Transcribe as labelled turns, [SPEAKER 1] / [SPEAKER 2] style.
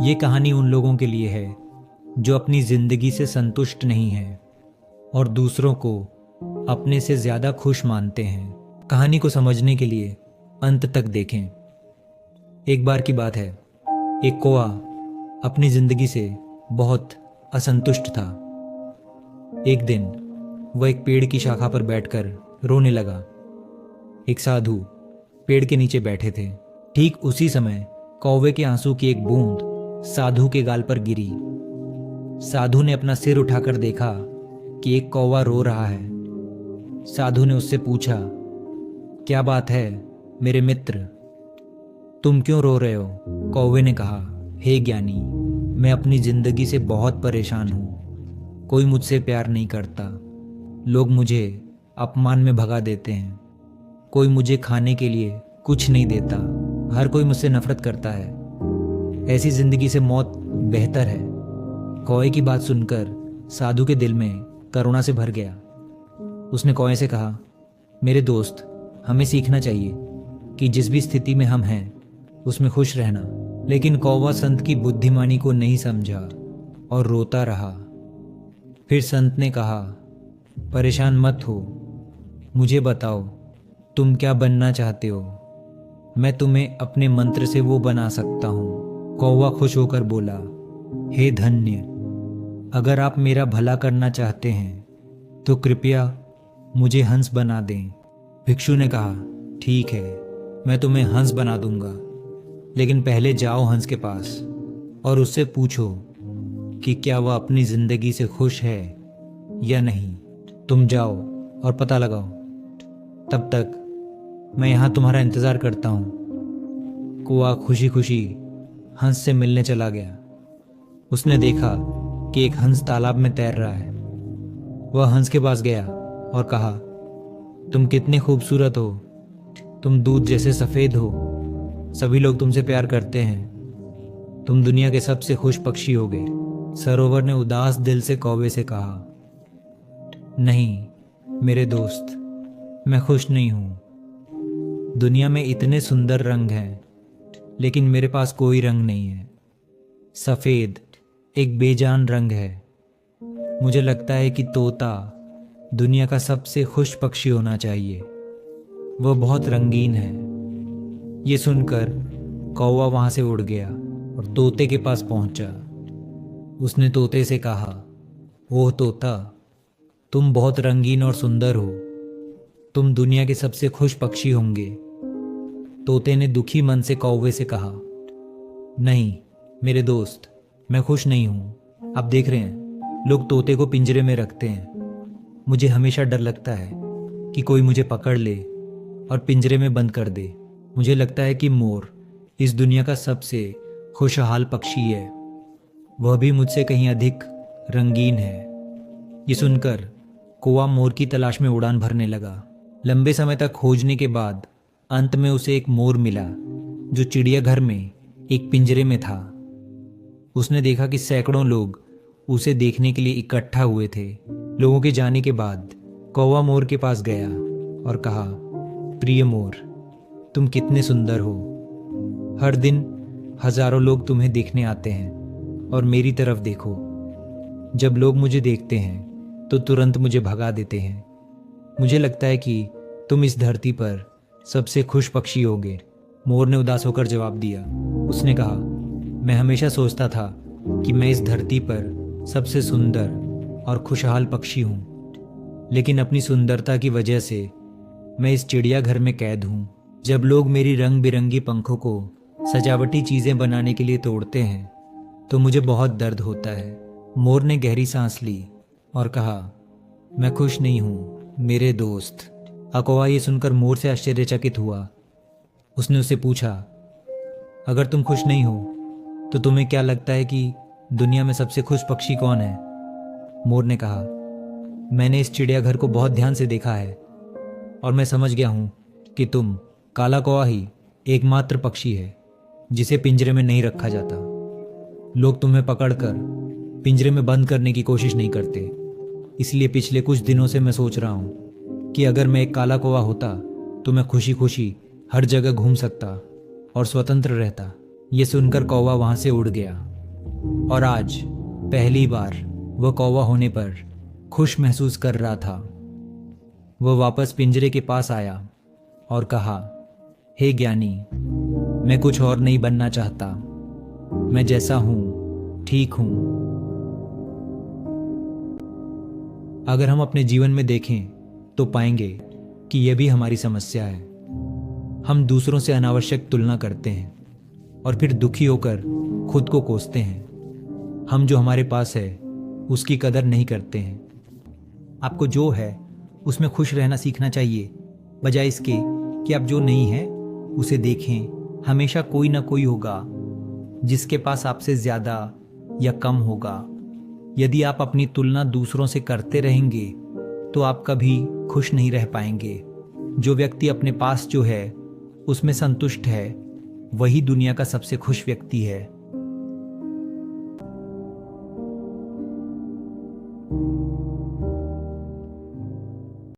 [SPEAKER 1] ये कहानी उन लोगों के लिए है जो अपनी ज़िंदगी से संतुष्ट नहीं हैं और दूसरों को अपने से ज़्यादा खुश मानते हैं। कहानी को समझने के लिए अंत तक देखें। एक बार की बात है, एक कौवा अपनी ज़िंदगी से बहुत असंतुष्ट था। एक दिन वह एक पेड़ की शाखा पर बैठकर रोने लगा। एक साधु पेड़ के नीचे बैठे थे। ठीक उसी समय कौवे के आंसू की एक बूंद साधु के गाल पर गिरी। साधु ने अपना सिर उठाकर देखा कि एक कौवा रो रहा है। साधु ने उससे पूछा, क्या बात है मेरे मित्र, तुम क्यों रो रहे हो? कौवे ने कहा, हे ज्ञानी, मैं अपनी जिंदगी से बहुत परेशान हूँ। कोई मुझसे प्यार नहीं करता, लोग मुझे अपमान में भगा देते हैं, कोई मुझे खाने के लिए कुछ नहीं देता, हर कोई मुझसे नफरत करता है। ऐसी जिंदगी से मौत बेहतर है। कौवे की बात सुनकर साधु के दिल में करुणा से भर गया। उसने कौवे से कहा, मेरे दोस्त, हमें सीखना चाहिए कि जिस भी स्थिति में हम हैं उसमें खुश रहना। लेकिन कौवा संत की बुद्धिमानी को नहीं समझा और रोता रहा। फिर संत ने कहा, परेशान मत हो, मुझे बताओ तुम क्या बनना चाहते हो, मैं तुम्हें अपने मंत्र से वो बना सकता हूँ। कौवा खुश होकर बोला, हे धन्य, अगर आप मेरा भला करना चाहते हैं तो कृपया मुझे हंस बना दें। भिक्षु ने कहा, ठीक है, मैं तुम्हें हंस बना दूंगा, लेकिन पहले जाओ हंस के पास और उससे पूछो कि क्या वह अपनी जिंदगी से खुश है या नहीं। तुम जाओ और पता लगाओ, तब तक मैं यहाँ तुम्हारा इंतज़ार करता हूँ। कौवा खुशी खुशी हंस से मिलने चला गया। उसने देखा कि एक हंस तालाब में तैर रहा है। वह हंस के पास गया और कहा, तुम कितने खूबसूरत हो, तुम दूध जैसे सफ़ेद हो, सभी लोग तुमसे प्यार करते हैं, तुम दुनिया के सबसे खुश पक्षी होगे। सरोवर ने उदास दिल से कौवे से कहा, नहीं मेरे दोस्त, मैं खुश नहीं हूँ। दुनिया में इतने सुंदर रंग हैं, लेकिन मेरे पास कोई रंग नहीं है। सफ़ेद एक बेजान रंग है। मुझे लगता है कि तोता दुनिया का सबसे खुश पक्षी होना चाहिए, वह बहुत रंगीन है। ये सुनकर कौवा वहाँ से उड़ गया और तोते के पास पहुँचा। उसने तोते से कहा, ओह तोता, तुम बहुत रंगीन और सुंदर हो, तुम दुनिया के सबसे खुश पक्षी होंगे। तोते ने दुखी मन से कौवे से कहा, नहीं मेरे दोस्त, मैं खुश नहीं हूँ। आप देख रहे हैं, लोग तोते को पिंजरे में रखते हैं। मुझे हमेशा डर लगता है कि कोई मुझे पकड़ ले और पिंजरे में बंद कर दे। मुझे लगता है कि मोर इस दुनिया का सबसे खुशहाल पक्षी है, वह भी मुझसे कहीं अधिक रंगीन है। ये सुनकर कौवा मोर की तलाश में उड़ान भरने लगा। लंबे समय तक खोजने के बाद अंत में उसे एक मोर मिला जो चिड़ियाघर में एक पिंजरे में था। उसने देखा कि सैकड़ों लोग उसे देखने के लिए इकट्ठा हुए थे। लोगों के जाने के बाद कौवा मोर के पास गया और कहा, प्रिय मोर, तुम कितने सुंदर हो। हर दिन हजारों लोग तुम्हें देखने आते हैं और मेरी तरफ देखो। जब लोग मुझे देखते हैं तो तुरंत मुझे भगा देते हैं। मुझे लगता है कि तुम इस धरती पर सबसे खुश पक्षी होगे। मोर ने उदास होकर जवाब दिया। उसने कहा, मैं हमेशा सोचता था कि मैं इस धरती पर सबसे सुंदर और खुशहाल पक्षी हूँ, लेकिन अपनी सुंदरता की वजह से मैं इस चिड़ियाघर में कैद हूँ। जब लोग मेरी रंग बिरंगी पंखों को सजावटी चीज़ें बनाने के लिए तोड़ते हैं तो मुझे बहुत दर्द होता है। मोर ने गहरी सांस ली और कहा, मैं खुश नहीं हूँ मेरे दोस्त। कौवा ये सुनकर मोर से आश्चर्यचकित हुआ। उसने उससे पूछा, अगर तुम खुश नहीं हो तो तुम्हें क्या लगता है कि दुनिया में सबसे खुश पक्षी कौन है? मोर ने कहा, मैंने इस चिड़ियाघर को बहुत ध्यान से देखा है और मैं समझ गया हूँ कि तुम, काला कौवा ही एकमात्र पक्षी है जिसे पिंजरे में नहीं रखा जाता। लोग तुम्हें पकड़कर पिंजरे में बंद करने की कोशिश नहीं करते। इसलिए पिछले कुछ दिनों से मैं सोच रहा हूँ कि अगर मैं एक काला कौवा होता तो मैं खुशी खुशी हर जगह घूम सकता और स्वतंत्र रहता। ये सुनकर कौवा वहाँ से उड़ गया। और आज पहली बार वह कौवा होने पर खुश महसूस कर रहा था। वह वापस पिंजरे के पास आया और कहा, हे ज्ञानी, मैं कुछ और नहीं बनना चाहता। मैं जैसा हूं ठीक हूं। अगर हम अपने जीवन में देखें तो पाएंगे कि यह भी हमारी समस्या है। हम दूसरों से अनावश्यक तुलना करते हैं और फिर दुखी होकर खुद को कोसते हैं। हम जो हमारे पास है उसकी कदर नहीं करते हैं। आपको जो है उसमें खुश रहना सीखना चाहिए, बजाय इसके कि आप जो नहीं है उसे देखें। हमेशा कोई ना कोई होगा जिसके पास आपसे ज़्यादा या कम होगा। यदि आप अपनी तुलना दूसरों से करते रहेंगे तो आप कभी खुश नहीं रह पाएंगे। जो व्यक्ति अपने पास जो है उसमें संतुष्ट है, वही दुनिया का सबसे खुश व्यक्ति है।